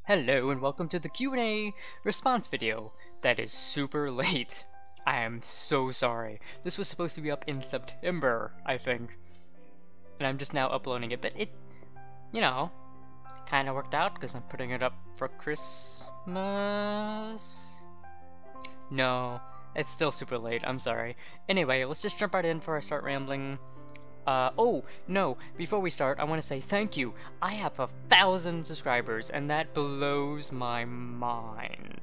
Hello and welcome to the Q&A response video that is super late. I am so sorry. This was supposed to be up in September, I think. And I'm just now uploading it, but it, kind of worked out because I'm putting it up for Christmas. No, it's still super late, I'm sorry. Anyway, let's just jump right in before I start rambling. Oh, no, before we start, I want to say thank you. I have 1,000 subscribers, and that blows my mind.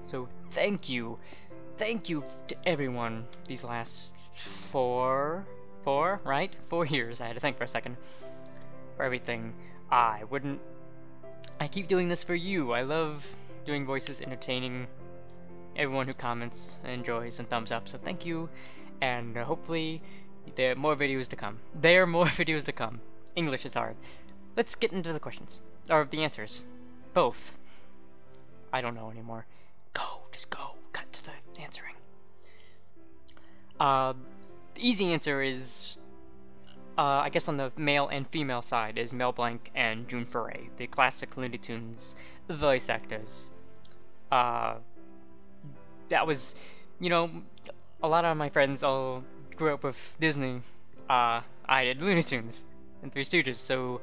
So, thank you. Thank you to everyone these last four years. I had to think for a second. For everything. I keep doing this for you. I love doing voices, entertaining everyone who comments, enjoys, and thumbs up, so thank you. And hopefully there are more videos to come. English is hard. Let's get into the questions. Or the answers. Both. I don't know anymore. Just go. Cut to the answering. The easy answer is, I guess on the male and female side, is Mel Blanc and June Foray, the classic Looney Tunes voice actors. That was, a lot of my friends all grew up with Disney. I did Looney Tunes and Three Stooges, so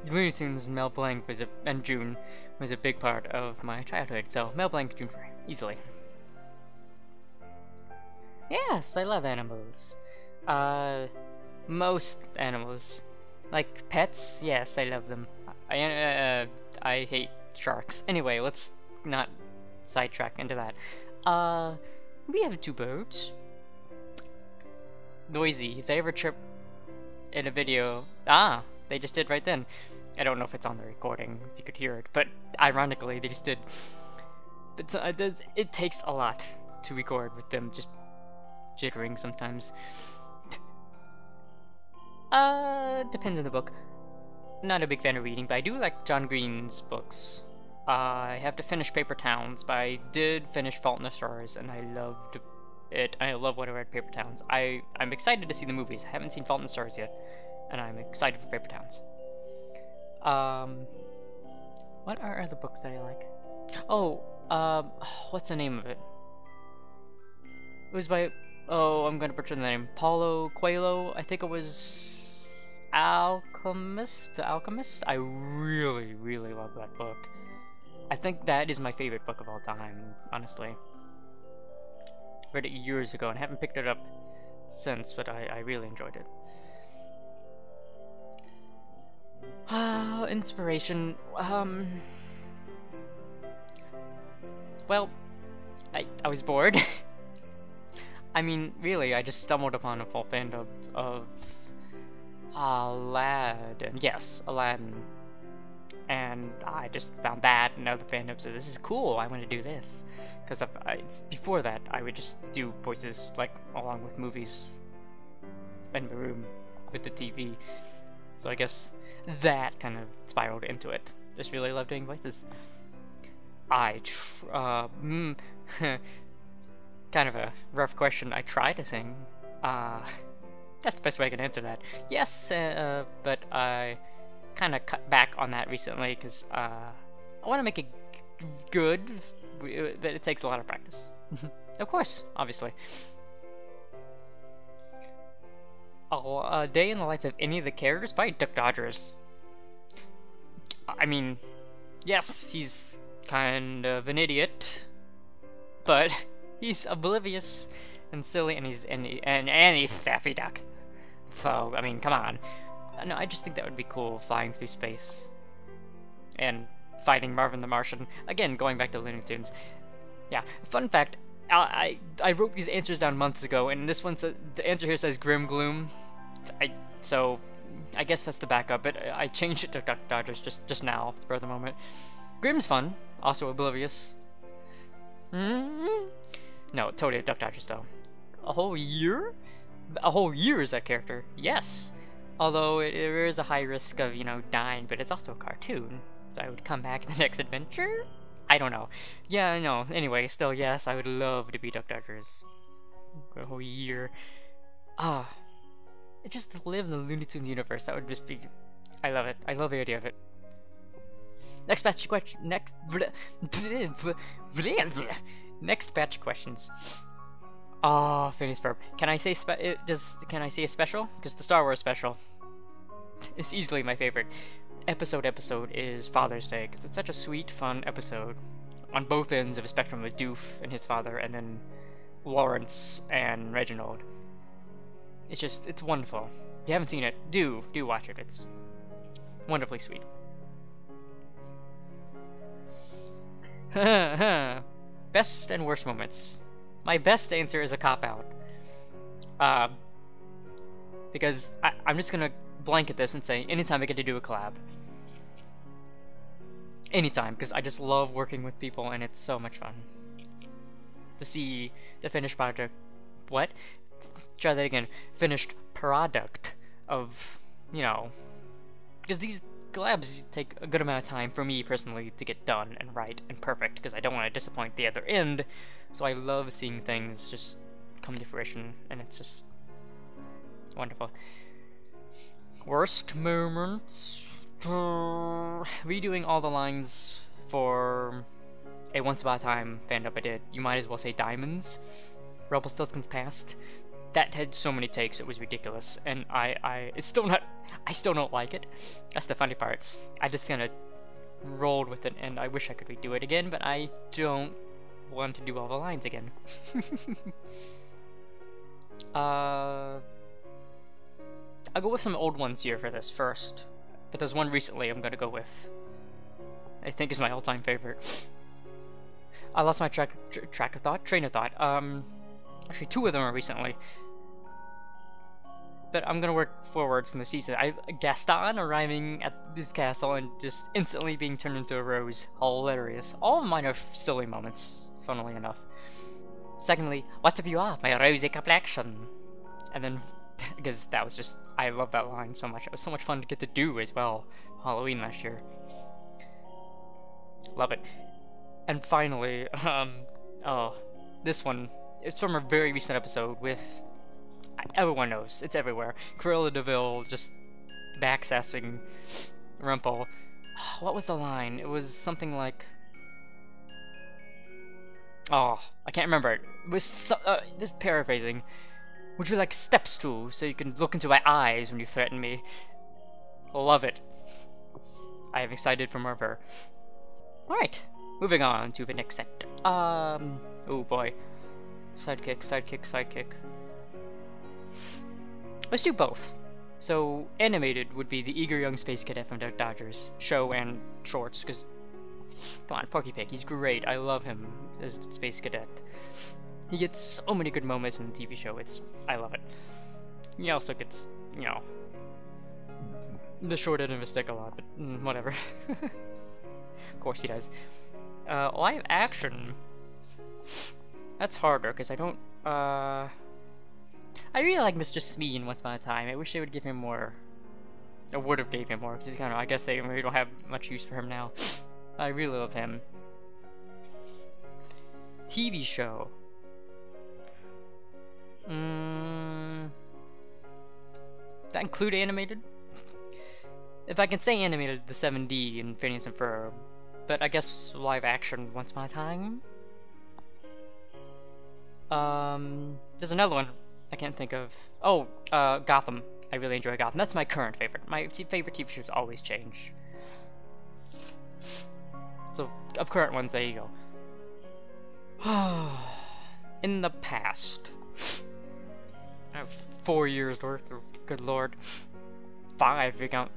Looney Tunes and Mel Blanc and June was a big part of my childhood. So Mel Blanc, June Foray, easily. Yes, I love animals. Most animals, like pets. Yes, I love them. I hate sharks. Anyway, let's not sidetrack into that. We have 2 birds. Noisy. If they ever chirp in a video, they just did right then. I don't know if it's on the recording, if you could hear it, but ironically, they just did. But it takes a lot to record with them just jittering sometimes. Depends on the book. Not a big fan of reading, but I do like John Green's books. I have to finish Paper Towns, but I did finish Fault in Our Stars, and I loved it. I love what I read Paper Towns. I'm excited to see the movies. I haven't seen Fault in Our Stars yet, and I'm excited for Paper Towns. What are other books that I like? What's the name of it? It was by, I'm gonna butcher the name. Paulo Coelho. I think it was The Alchemist. I really, really love that book. I think that is my favorite book of all time, honestly. Read it years ago and haven't picked it up since, but I really enjoyed it. Inspiration. Well, I was bored. I mean, really, I just stumbled upon a full fandom of Aladdin. Yes, Aladdin. And I just found that and other fandoms, so this is cool, I want to do this. Because before that, I would just do voices, like, along with movies in my room with the TV. So I guess that kind of spiraled into it. Just really love doing voices. Kind of a rough question. I try to sing. That's the best way I can answer that. Yes, but I kind of cut back on that recently because I want to make it good, but it takes a lot of practice. Of course, obviously. A day in the life of any of the characters? Probably Duck Dodgers. I mean, yes, he's kind of an idiot, but he's oblivious and silly, and he's Daffy Duck. So, I mean, come on. No, I just think that would be cool, flying through space and fighting Marvin the Martian. Again, going back to Looney Tunes. Yeah, fun fact, I wrote these answers down months ago, and this one says, the answer here says Grim Gloom. So I guess that's the backup, but I changed it to Duck Dodgers just now for the moment. Grim's fun, also oblivious. No, totally Duck Dodgers though. A whole year? A whole year is that character, yes. Although there is a high risk of, dying, but it's also a cartoon. So I would come back in the next adventure? I don't know. Yeah, I know. Anyway, still, yes, I would love to be Duck Dodgers. A whole year. Just to live in the Looney Tunes universe, that would just be... I love it. I love the idea of it. Next batch of questions. Next batch of questions. Oh, Phineas Ferb. Can I say can I say a special? Because the Star Wars special is easily my favorite episode is Father's Day, because it's such a sweet, fun episode on both ends of a spectrum with Doof and his father, and then Lawrence and Reginald. It's wonderful. If you haven't seen it, do watch it. It's wonderfully sweet. Best and worst moments. My best answer is a cop-out. Because I'm just gonna blanket this and say anytime I get to do a collab. Anytime, because I just love working with people and it's so much fun. To see the finished project. What? Try that again. Finished product of, you know. Because these collabs take a good amount of time for me personally to get done and right and perfect, because I don't want to disappoint the other end. So I love seeing things just come to fruition, and it's just wonderful. Worst moments? Redoing all the lines for a Once Upon a Time fandom I did. You might as well say Diamonds. Rumpelstiltskin's Past. That had so many takes, it was ridiculous, and I still don't like it. That's the funny part. I just kind of rolled with it, and I wish I could redo it again, but I don't want to do all the lines again. I'll go with some old ones here for this first, but there's one recently I'm gonna go with. I think is my all-time favorite. I lost my train of thought. Actually, two of them are recently. But I'm gonna work forward from the season. Gaston arriving at this castle and just instantly being turned into a rose. Hilarious. All of mine are silly moments, funnily enough. Secondly, what if you are, my rosy complexion? And then, because that was just, I love that line so much. It was so much fun to get to do as well. Halloween last year. Love it. And finally, oh, this one. It's from a very recent episode with, everyone knows, it's everywhere. Cruella de Vil just backsassing Rumpel. What was the line? It was something like, oh, I can't remember it. It was this paraphrasing. Would you like stepstool so you can look into my eyes when you threaten me? Love it. I am excited for more of her. Alright, moving on to the next set. Oh boy. Sidekick. Let's do both. So, animated would be the eager young space cadet from Duck Dodgers show and shorts, because, come on, Porky Pig, he's great. I love him as the space cadet. He gets so many good moments in the TV show. I love it. He also gets, you know, the short end of a stick a lot, but whatever. Of course he does. Live action. That's harder, because I don't, I really like Mr. Smee in Once Upon a Time. I wish they would give him more. I would have gave him more, because he's kind of, I guess they really don't have much use for him now. I really love him. TV show. That include animated? If I can say animated, the 7D and Phineas and Ferb. But I guess live action Once Upon a Time? There's another one I can't think of. Oh, Gotham. I really enjoy Gotham. That's my current favorite. My favorite TV shows always change. So, of current ones, there you go. In the past. I have 4 years worth, or good lord. 5 if you count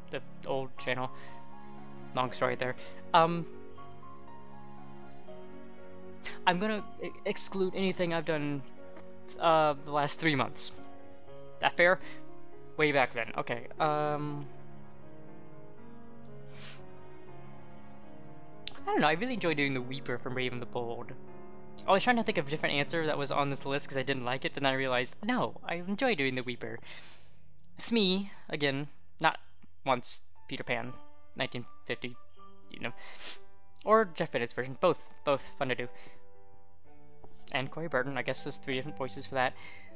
the old channel. Long story there. I'm gonna exclude anything I've done the last 3 months. That fair? Way back then. Okay. I don't know. I really enjoy doing the Weeper from Raven the Bold. I was trying to think of a different answer that was on this list because I didn't like it, but then I realized, no, I enjoy doing the Weeper. Smee, again, not once Peter Pan, 1950, you know, or Jeff Bennett's version, both fun to do. And Corey Burton, I guess there's 3 different voices for that.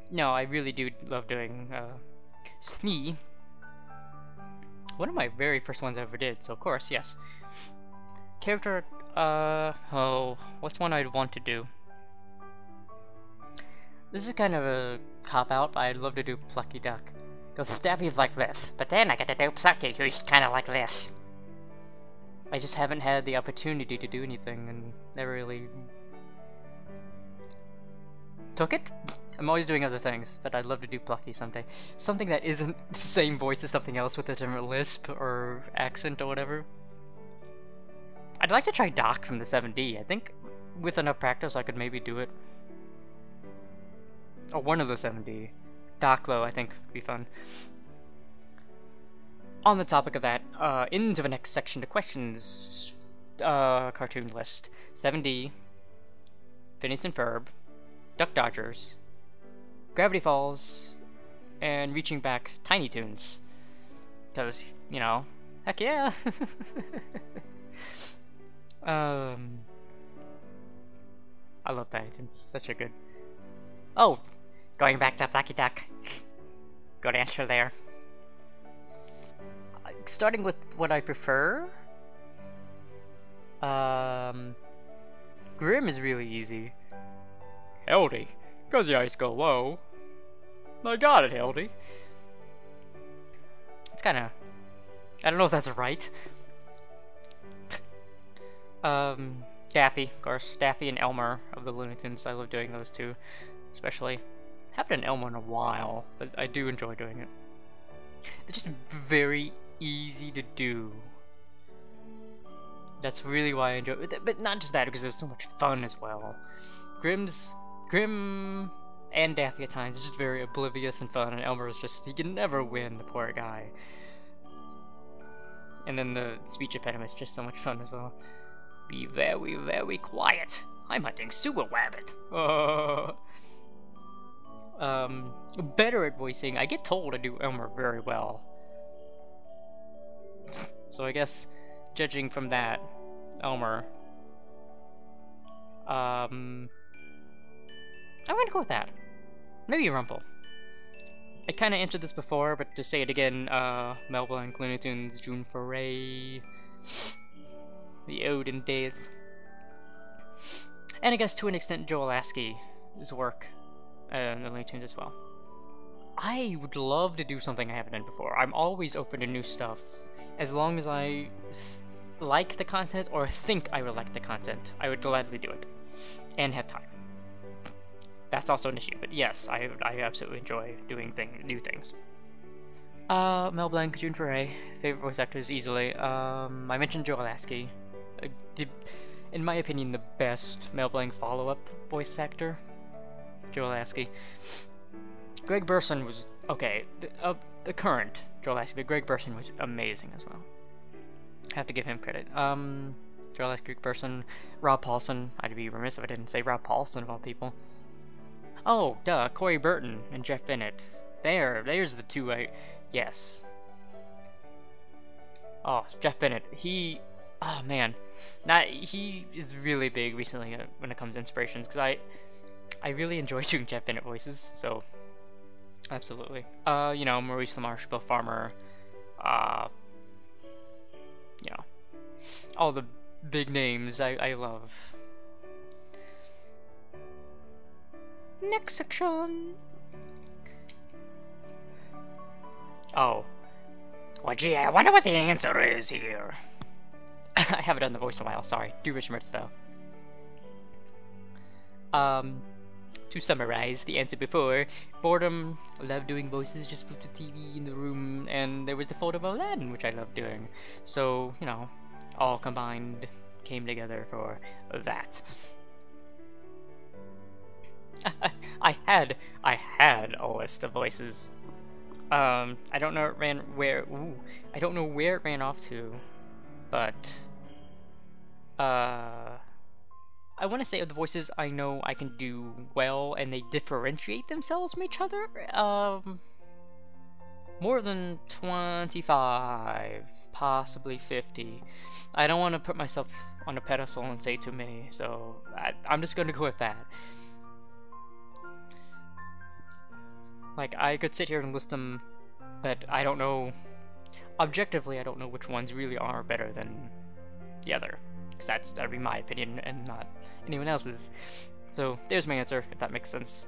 No, I really do love doing Smee. One of my very first ones I ever did, so of course, yes. Character, what's one I'd want to do? This is kind of a cop-out, but I'd love to do Plucky Duck. Because Stabby's like this, but then I get to do Plucky, who's kind of like this. I just haven't had the opportunity to do anything, and never really took it. I'm always doing other things, but I'd love to do Plucky someday. Something that isn't the same voice as something else with a different lisp or accent or whatever. I'd like to try Doc from the 7D. I think with enough practice I could maybe do it. Or one of the 7D. Doc, though, I think would be fun. On the topic of that, into the next section, the questions cartoon list. 7D, Phineas and Ferb, Duck Dodgers, Gravity Falls, and reaching back Tiny Toons. Because, you know, heck yeah! I love Tiny Toons, such a good... Oh! Going back to Plucky Duck. Good answer there. Starting with what I prefer... Grim is really easy. Hildy, cause the ice go low. I got it, Hildy. It's kinda... I don't know if that's right. Daffy, of course. Daffy and Elmer of the Looney Tunes. I love doing those two, especially. I haven't done Elmer in a while, but I do enjoy doing it. They're just very easy to do. That's really why I enjoy it. But not just that, because there's so much fun as well. Grim and Daffy at times are just very oblivious and fun, and Elmer is just, he can never win, the poor guy. And then the speech impediment is just so much fun as well. Be very, very quiet. I'm hunting sewer rabbit. Better at voicing. I get told I do Elmer very well. So I guess, judging from that, Elmer. I'm gonna go with that. Maybe Rumple. I kinda answered this before, but to say it again, Mel Blanc, Looney Tunes, June Foray, the olden days. And I guess to an extent Joel Askey's work in the Looney Tunes as well. I would love to do something I haven't done before. I'm always open to new stuff, as long as I like the content or think I would like the content. I would gladly do it, and have time. That's also an issue, but yes, I absolutely enjoy doing new things. Mel Blanc, June Foray, favorite voice actors easily. I mentioned Joel Askey. In my opinion, the best Mel Blanc follow-up voice actor. Joel Askey. Greg Burson was okay. The current Joel Askey, but Greg Burson was amazing as well. I have to give him credit. Joel Askey, Greg Burson, Rob Paulson. I'd be remiss if I didn't say Rob Paulson of all people. Oh, duh, Corey Burton and Jeff Bennett. There's the two yes. Oh, Jeff Bennett. Oh man. He is really big recently when it comes to inspirations, because I really enjoy doing Jeff Bennett voices, so absolutely. You know, Maurice LaMarche, Bill Farmer, you know, all the big names I love. Next section. Oh. Well, gee, I wonder what the answer is here. I haven't done the voice in a while, sorry. Do Rich Mertz, though. To summarize the answer before, boredom, I love doing voices, just put the TV in the room, and there was the photo of Aladdin, which I love doing. So, you know, all combined came together for that. I had a list of voices. I don't know I don't know where it ran off to, but I want to say of the voices I know I can do well and they differentiate themselves from each other. More than 25, possibly 50. I don't want to put myself on a pedestal and say too many, so I'm just gonna go with that. Like, I could sit here and list them, but I don't know objectively, I don't know which ones really are better than the other, because that'd be my opinion and not anyone else's. So there's my answer, if that makes sense.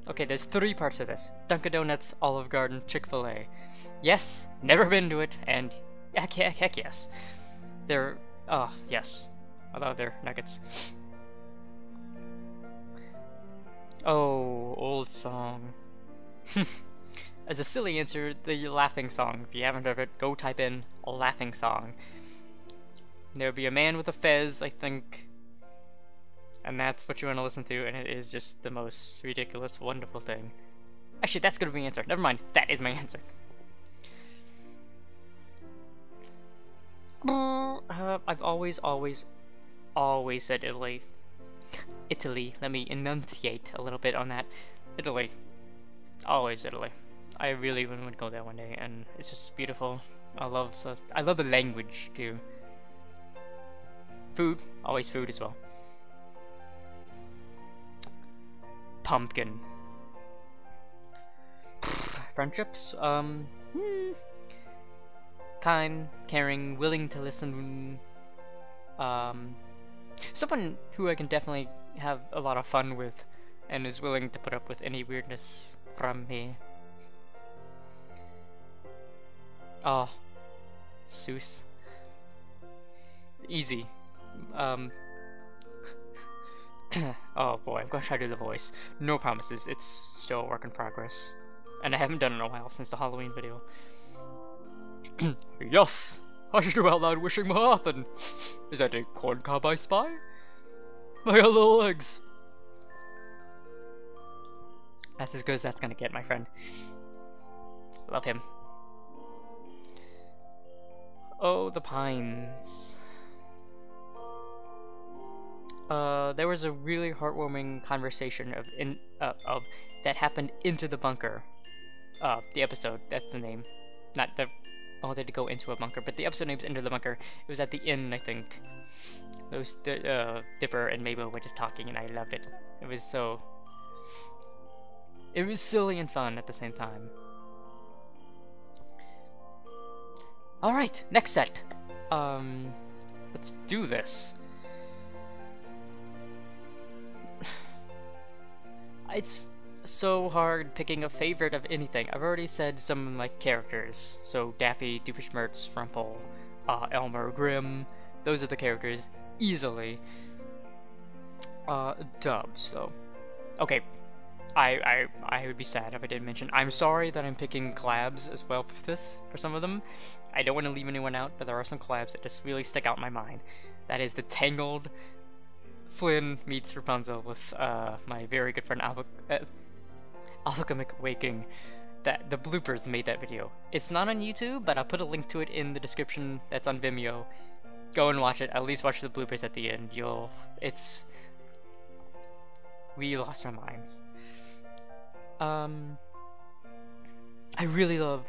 Okay, there's 3 parts to this: Dunkin' Donuts, Olive Garden, Chick-fil-A. Yes, never been to it, and heck yes. They're, oh, yes. I love their nuggets. Oh, old song. As a silly answer, the laughing song. If you haven't heard it, go type in a laughing song. There'll be a man with a fez, I think, and that's what you want to listen to, and it is just the most ridiculous, wonderful thing. Actually, that's gonna be my answer. Never mind, that is my answer. I've always said Italy. Italy. Let me enunciate a little bit on that. Italy. Always Italy. I really want to go there one day, and it's just beautiful. I love the language too. Food, always food as well. Pumpkin. Friendships, kind, caring, willing to listen. Someone who I can definitely have a lot of fun with, and is willing to put up with any weirdness from me. Oh, Seuss. Easy. Oh boy, I'm gonna try to do the voice. No promises, it's still a work in progress. And I haven't done it in a while since the Halloween video. Yes! I should do out loud wishing more often. Is that a corn cob I spy? I got little legs. That's as good as that's gonna get, my friend. Love him. Oh, the pines. There was a really heartwarming conversation of that happened into the bunker. The episode, that's the name. Not the, oh, they had to go into a bunker, but the episode name's Into the Bunker. It was at the inn, I think. Those, Dipper and Mabel were just talking, and I loved it. It was silly and fun at the same time. Alright, next set. Let's do this. It's so hard picking a favorite of anything. I've already said some like characters. So Daffy, Doofenshmirtz, Frumple, Elmer, Grimm. Those are the characters easily. Dubs though. Okay, I would be sad if I didn't mention. I'm sorry that I'm picking collabs as well for this, for some of them. I don't want to leave anyone out, but there are some collabs that just really stick out in my mind. That is the Tangled Flynn meets Rapunzel with my very good friend Alchemic Waking. That the bloopers made that video. It's not on YouTube, but I'll put a link to it in the description. That's on Vimeo. Go and watch it. At least watch the bloopers at the end. We lost our minds. I really love.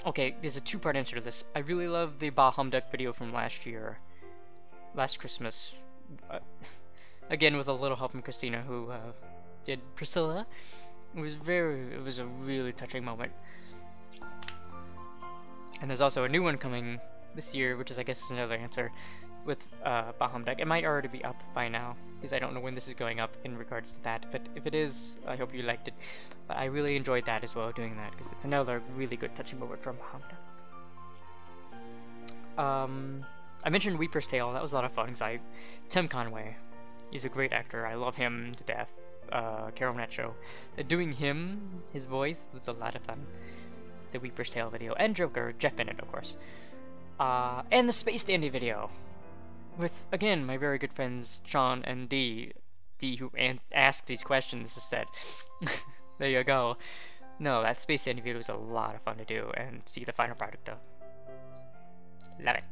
Okay, there's a 2-part answer to this. I really love the Bah Humduck video from last Christmas. Again, with a little help from Christina, who did Priscilla. It was a really touching moment. And there's also a new one coming this year, which is, I guess, is another answer with Bah Humduck. It might already be up by now, because I don't know when this is going up in regards to that. But if it is, I hope you liked it. But I really enjoyed that as well, doing that, because it's another really good touching moment from Bah Humduck. I mentioned Weeper's Tale. That was a lot of fun, because Tim Conway, he's a great actor. I love him to death. Carol Net show. Doing his voice, was a lot of fun. The Weeper's Tale video. And Joker, Jeff Bennett, of course. And the Space Dandy video. With, again, my very good friends, Sean and Dee, who asked these questions instead. There you go. No, that Space Dandy video was a lot of fun to do, and see the final product of. Love it.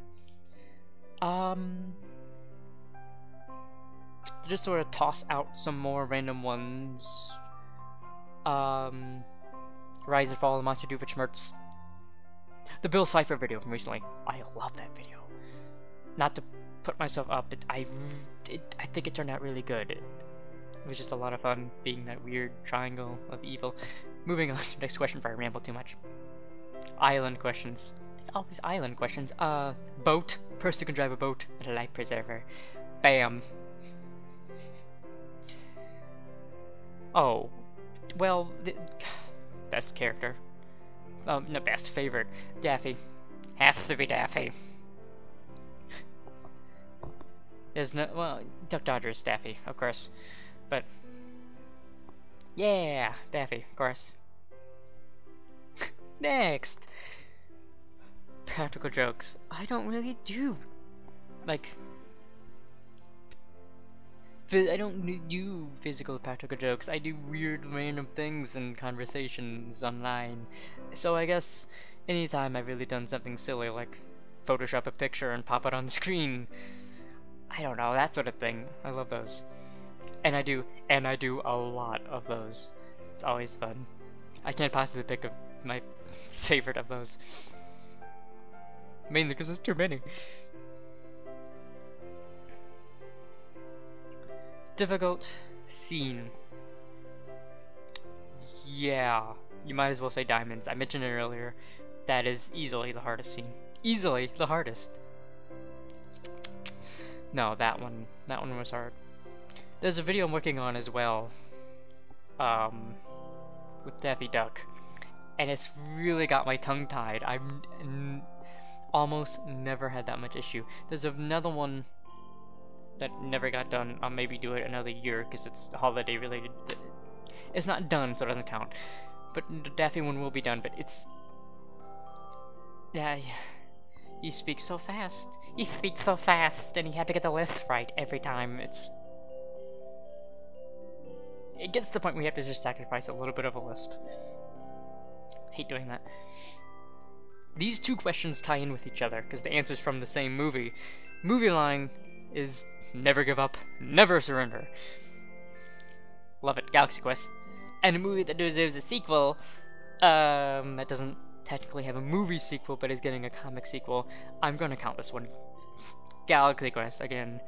To just sort of toss out some more random ones. Rise and Fall of the Monster Doofenshmirtz. The Bill Cipher video from recently. I love that video. Not to put myself up, I think it turned out really good. It was just a lot of fun being that weird triangle of evil. Moving on to the next question before I ramble too much. Island questions. It's always island questions. Boat. Person who can drive a boat and a life preserver. Bam. Oh. Well, best character. No, best favorite. Daffy. Has to be Daffy. There's no, well, Duck Dodger's Daffy, of course. But, yeah, Daffy, of course. Next! Practical jokes. I don't really do, like, I don't do physical practical jokes. I do weird random things in conversations online. So I guess anytime I've really done something silly like Photoshop a picture and pop it on the screen, I don't know, that sort of thing. I love those. And I do a lot of those. It's always fun. I can't possibly pick my favorite of those. Mainly because there's too many. Difficult scene. Yeah, you might as well say diamonds. I mentioned it earlier. That is easily the hardest scene. Easily the hardest. No, that one was hard. There's a video I'm working on as well, with Daffy Duck, and it's really got my tongue tied. I've almost never had that much issue. There's another one that never got done. I'll maybe do it another year because it's holiday related. It's not done, so it doesn't count. But the Daffy one will be done. But it's, yeah, you speak so fast. You speak so fast, and you have to get the lisp right every time. It gets to the point where you have to just sacrifice a little bit of a lisp. Hate doing that. These two questions tie in with each other because the answer's from the same movie. Movie line is never give up, never surrender. Love it, Galaxy Quest. And a movie that deserves a sequel, that doesn't technically have a movie sequel but is getting a comic sequel. I'm gonna count this one. Galaxy Quest, again.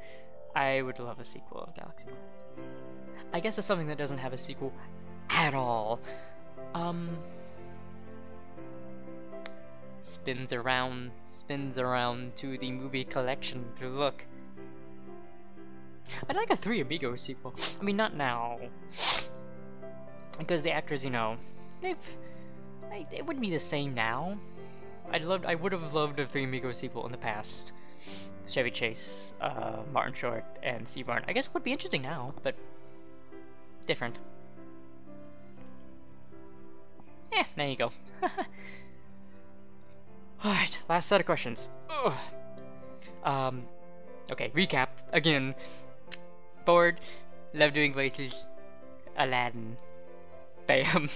I would love a sequel of Galaxy Quest. I guess it's something that doesn't have a sequel at all. Spins around to the movie collection to look. I'd like a Three Amigos sequel. I mean, not now. Because the actors, you know, it wouldn't be the same now. I would have loved a Three Amigos sequel in the past. Chevy Chase, Martin Short, and Steve Martin. I guess it would be interesting now, but different. Yeah, there you go. Alright, last set of questions. Ugh. Okay, recap. Again. Bored. Love doing voices. Aladdin. Bam.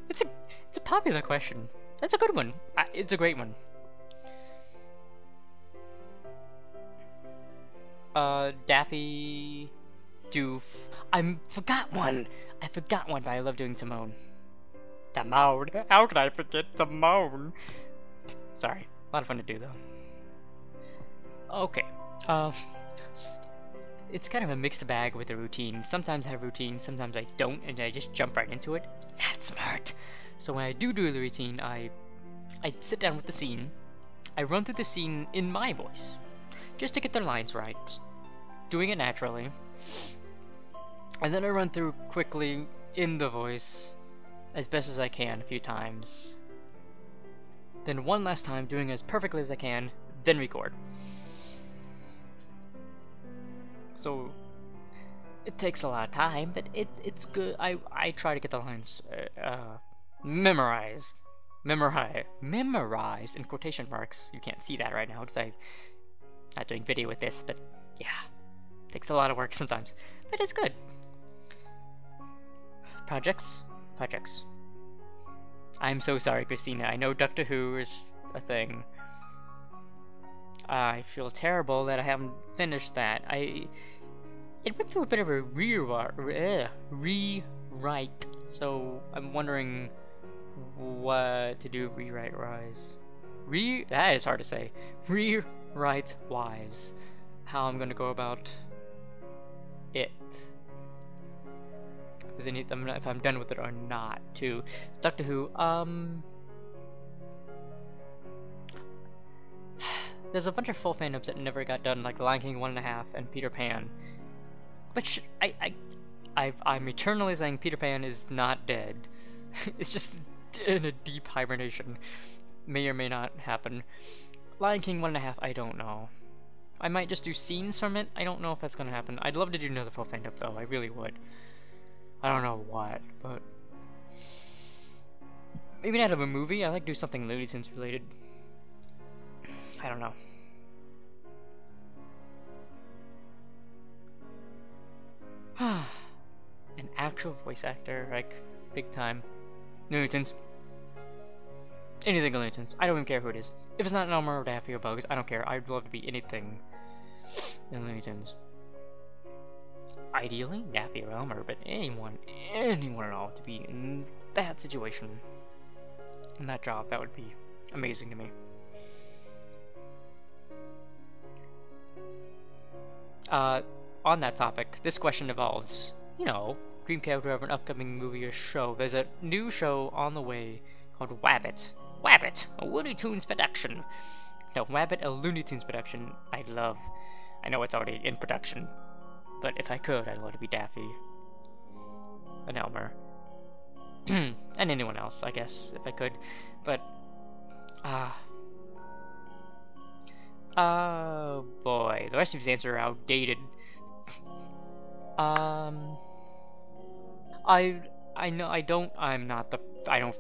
It's a popular question. That's a good one. It's a great one. Daffy... Doof... I forgot one, but I love doing Timon. Timon? How could I forget Timon? Sorry, a lot of fun to do though. Okay, it's kind of a mixed bag with the routine. Sometimes I have routine, sometimes I don't, and I just jump right into it. Not smart. So when I do the routine, I sit down with the scene, I run through the scene in my voice, just to get their lines right, just doing it naturally. And then I run through quickly in the voice, as best as I can a few times. Then one last time, doing as perfectly as I can, then record. So, it takes a lot of time, but it's good. I try to get the lines memorized in quotation marks. You can't see that right now because I'm not doing video with this, but yeah, it takes a lot of work sometimes, but it's good. Projects. I'm so sorry, Christina. I know Doctor Who is a thing. I feel terrible that I haven't finished that. It went through a bit of a rewrite, so I'm wondering what to do rewrite-wise. That is hard to say. Rewrite-wise. How I'm gonna go about it. if I'm done with it or not. To Doctor Who, there's a bunch of full fandoms that never got done, like Lion King 1.5 and Peter Pan, which I'm eternally saying Peter Pan is not dead. It's just in a deep hibernation. May or may not happen. Lion King 1.5, I don't know. I might just do scenes from it. I don't know if that's gonna happen. I'd love to do another full fandom though. I really would. I don't know what, but maybe not of a movie. I like to do something Looney Tunes related. I don't know. An actual voice actor, like big time. Looney Tunes. Anything Looney Tunes. I don't even care who it is. If it's not Elmer or Daffy or Bugs, I don't care. I'd love to be anything in Looney Tunes. Ideally, Daffy or Elmer, but anyone at all to be in that situation, in that job, that would be amazing to me. On that topic, this question involves, you know, dream character of an upcoming movie or show. There's a new show on the way called Wabbit. Wabbit, a Looney Tunes production. No, Wabbit, a Looney Tunes production. I know it's already in production, but if I could, I'd love to be Daffy and Elmer. And anyone else, I guess, if I could. But, oh boy, the rest of his answers are outdated. I know I don't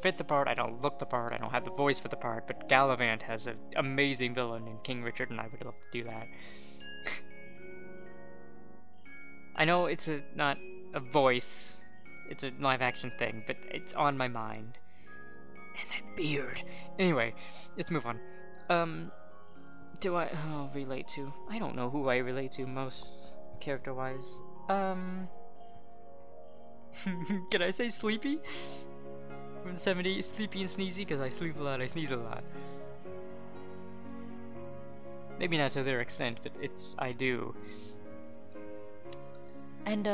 fit the part, I don't look the part, I don't have the voice for the part, but Gallivant has an amazing villain in King Richard, and I would love to do that. I know it's not a voice, it's a live action thing, but it's on my mind. And that beard. Anyway, let's move on. Do I relate to? I don't know who I relate to most character-wise. Can I say Sleepy? From the 70s, Sleepy and Sneezy, because I sleep a lot, I sneeze a lot. Maybe not to their extent, but I do. And,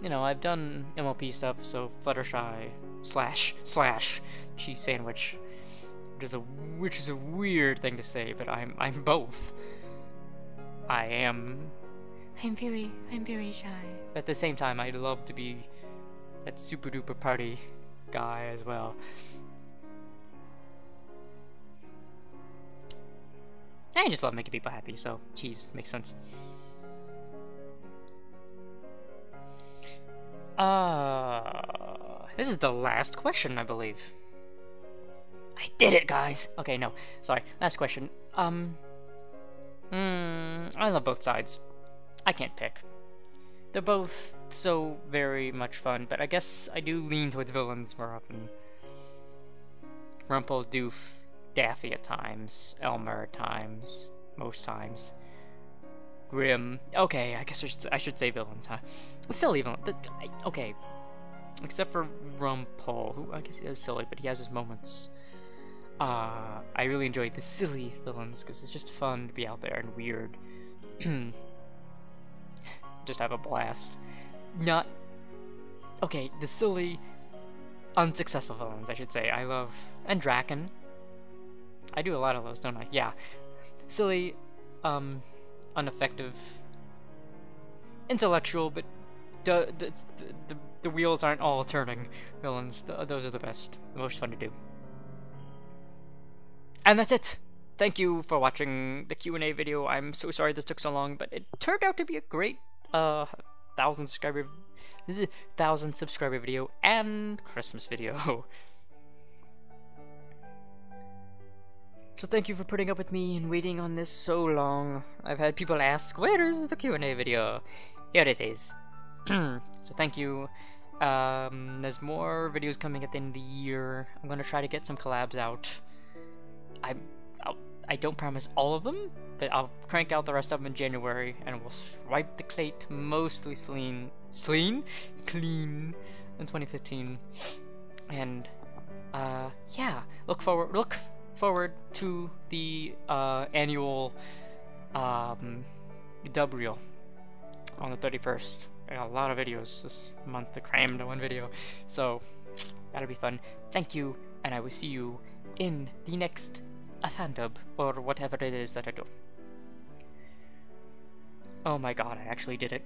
you know, I've done MLP stuff, so Fluttershy slash cheese sandwich, which is a weird thing to say, but I'm both. I'm very shy. But at the same time, I'd love to be that super duper party guy as well. I just love making people happy, so cheese makes sense. This is the last question, I believe. I did it, guys! Okay, no, sorry. Last question. I love both sides. I can't pick. They're both so very much fun, but I guess I do lean towards villains more often. Rumple, Doof, Daffy at times, Elmer at times, most times. Grim. Okay, I guess I should say villains, huh? Still even. Okay. Except for Rumple, who I guess he is silly, but he has his moments. I really enjoy the silly villains, because it's just fun to be out there and weird. Just have a blast. Not... Okay, the silly, unsuccessful villains, I should say. I love... And Draken. I do a lot of those, don't I? Yeah. Silly, ineffective, intellectual, but the wheels aren't all turning villains. Those are the best, the most fun to do. And that's it. Thank you for watching the Q&A video. I'm so sorry this took so long, but it turned out to be a great 1,000 subscriber video and Christmas video. So thank you for putting up with me and waiting on this so long. I've had people ask, where is the Q&A video? Here it is. So thank you. There's more videos coming at the end of the year. I'm gonna try to get some collabs out. I don't promise all of them, but I'll crank out the rest of them in January, and we'll wipe the slate mostly clean in 2015. And yeah, look forward to the annual dub reel on the 31st I got a lot of videos this month to cram into one video, so that'll be fun. Thank you, and I will see you in the next fandub, or whatever it is that I do. Oh my god, I actually did it.